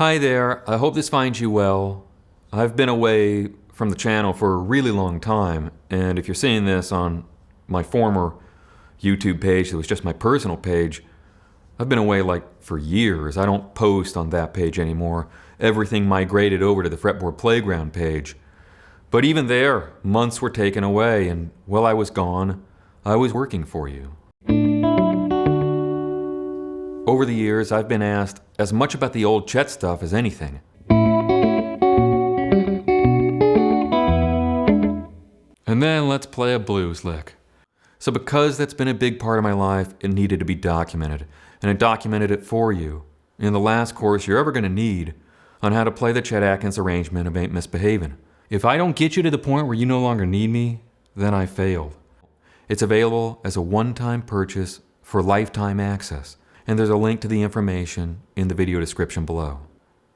Hi there, I hope this finds you well. I've been away from the channel for a really long time, and if you're seeing this on my former YouTube page that was just my personal page, I've been away for years. I don't post on that page anymore. Everything migrated over to the Fretboard Playground page. But even there, months were taken away, and while I was gone, I was working for you. Over the years, I've been asked as much about the old Chet stuff as anything. And then let's play a blues lick. So because that's been a big part of my life, it needed to be documented. And I documented it for you in the last course you're ever going to need on how to play the Chet Atkins arrangement of Ain't Misbehavin. If I don't get you to the point where you no longer need me, then I failed. It's available as a one-time purchase for lifetime access. And there's a link to the information in the video description below.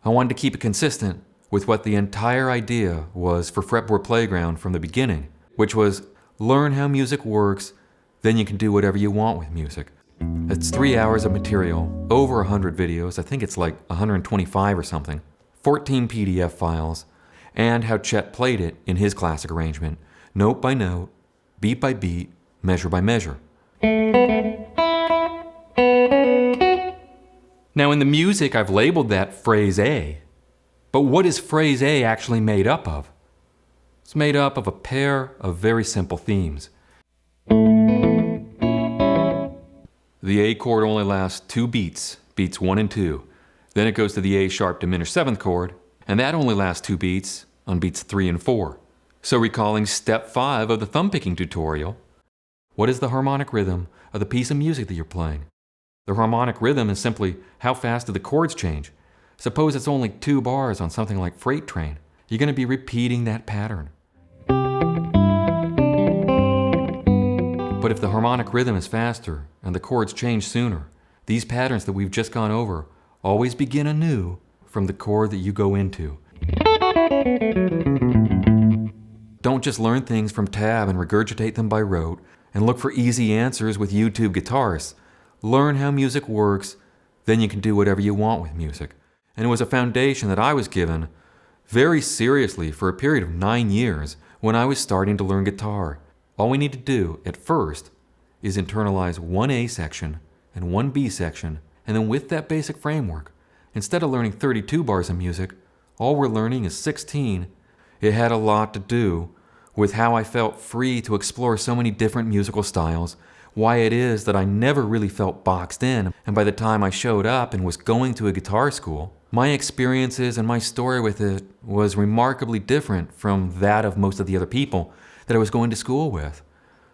I wanted to keep it consistent with what the entire idea was for Fretboard Playground from the beginning, which was learn how music works, then you can do whatever you want with music. It's 3 hours of material, over 100 videos, I think it's like 125 or something, 14 PDF files, and how Chet played it in his classic arrangement, note by note, beat by beat, measure by measure. Now in the music, I've labeled that phrase A. But what is phrase A actually made up of? It's made up of a pair of very simple themes. The A chord only lasts 2 beats, beats 1 and 2. Then it goes to the A sharp diminished 7th chord, and that only lasts 2 beats on beats 3 and 4. So recalling step 5 of the thumb picking tutorial, what is the harmonic rhythm of the piece of music that you're playing? The harmonic rhythm is simply how fast do the chords change. Suppose it's only 2 bars on something like Freight Train. You're going to be repeating that pattern. But if the harmonic rhythm is faster and the chords change sooner, these patterns that we've just gone over always begin anew from the chord that you go into. Don't just learn things from tab and regurgitate them by rote and look for easy answers with YouTube guitarists. Learn how music works, then you can do whatever you want with music. And it was a foundation that I was given very seriously for a period of 9 years when I was starting to learn guitar. All we need to do at first is internalize one A section and one B section, and then with that basic framework, instead of learning 32 bars of music, all we're learning is 16. It had a lot to do with how I felt free to explore so many different musical styles, why it is that I never really felt boxed in, and by the time I showed up and was going to a guitar school, my experiences and my story with it was remarkably different from that of most of the other people that I was going to school with.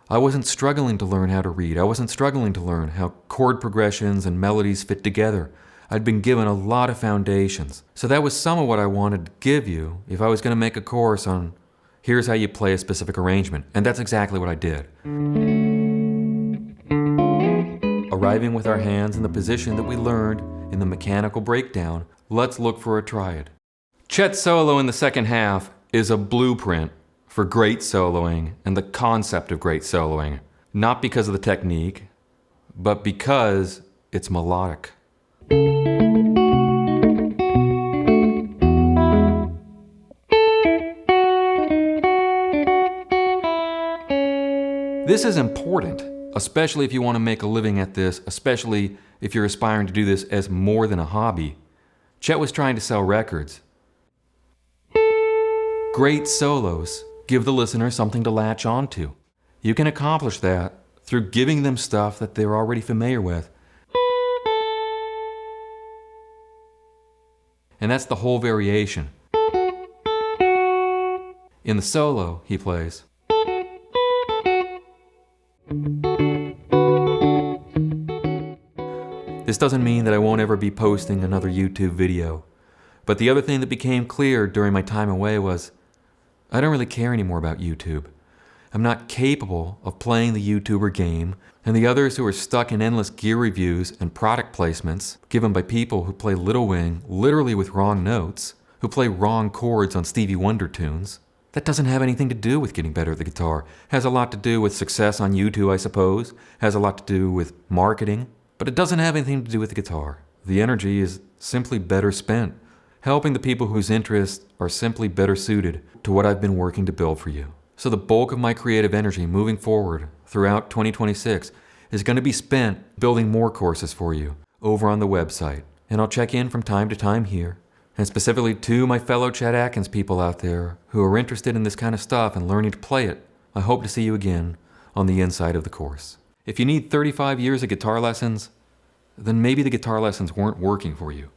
I wasn't struggling to learn how to read. I wasn't struggling to learn how chord progressions and melodies fit together. I'd been given a lot of foundations. So that was some of what I wanted to give you if I was going to make a course on here's how you play a specific arrangement. And that's exactly what I did. Arriving with our hands in the position that we learned in the mechanical breakdown, let's look for a triad. Chet's solo in the second half is a blueprint for great soloing and the concept of great soloing, not because of the technique, but because it's melodic. This is important, especially if you want to make a living at this, especially if you're aspiring to do this as more than a hobby. Chet was trying to sell records. Great solos give the listener something to latch onto. You can accomplish that through giving them stuff that they're already familiar with. And that's the whole variation. In the solo, he plays. This doesn't mean that I won't ever be posting another YouTube video, but the other thing that became clear during my time away was I don't really care anymore about YouTube. I'm not capable of playing the YouTuber game, and the others who are stuck in endless gear reviews and product placements given by people who play Little Wing literally with wrong notes, who play wrong chords on Stevie Wonder tunes. That doesn't have anything to do with getting better at the guitar. Has a lot to do with success on YouTube, I suppose. Has a lot to do with marketing. But it doesn't have anything to do with the guitar. The energy is simply better spent helping the people whose interests are simply better suited to what I've been working to build for you. So the bulk of my creative energy moving forward throughout 2026 is going to be spent building more courses for you over on the website. And I'll check in from time to time here. And specifically to my fellow Chet Atkins people out there who are interested in this kind of stuff and learning to play it, I hope to see you again on the inside of the course. If you need 35 years of guitar lessons, then maybe the guitar lessons weren't working for you.